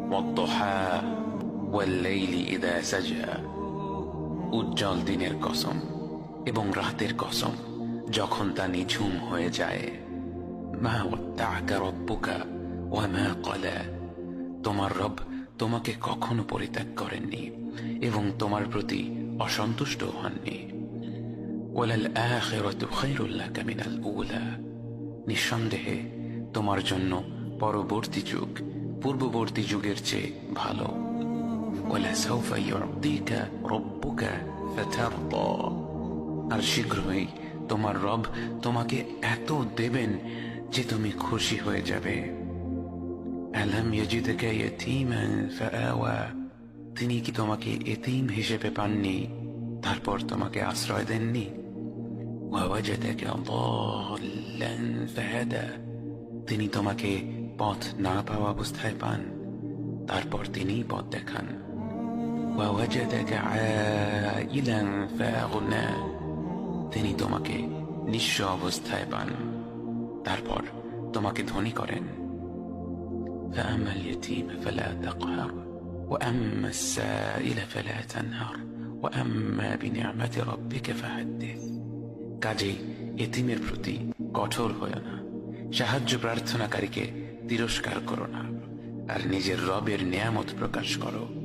ওয়াদ-দুহা ওয়াল-লাইলি ইযা সাজা, উজ্জ্বল দিনের কসম এবং রাতের কসম যখন তা নিঝুম হয়ে যায়। মা ওয়াদ্দা'আকা রাব্বুকা ওয়া মা ক্বালা, তোমার রব তোমাকে কখনো পরিত্যাগ করেননি এবং তোমার প্রতি অসন্তুষ্ট হননি। ওয়ালাল আখিরাতু খায়রুল লাকা মিনাল উলা, নিঃসন্দেহে তোমার জন্য পরবর্তী যুগ পূর্ববর্তী যুগের চেয়ে ভালো। ওয়ালাসাউফা ইউ'তিকা রাব্বুকা ফাতারদা, আর শীঘ্রই তোমার রব তোমাকে এত দেবেন যে তুমি খুশি হয়ে যাবে। আলাম ইয়াজিদকা ইয়াতীমান ফাআওয়া, তিনি কি তোমাকে এতিম হিসেবে পাননি তারপর তোমাকে আশ্রয় দেননি? ওয়াওয়াজাদাকা দাল্লান ফাহাদা, তিনি তোমাকে পথ না পাওয়া অবস্থায় পান তারপর তিনিই পথ দেখান। ওয়াওয়াজাদাকা আইলান ফাআগনা, তিনি তোমাকে নিঃস্ব অবস্থায় পান তারপর তোমাকে ধনী করেন। فأما اليتيم فلا تقهر وأما السائل فلا تنهر وأما بنعمة ربك فحدث, কাজেই এতিমের প্রতি কঠোর হয়ো না, সাহায্য প্রার্থনাকারীকে তিরস্কার করো না, আর নিজের রবের নিয়ামত প্রকাশ করো।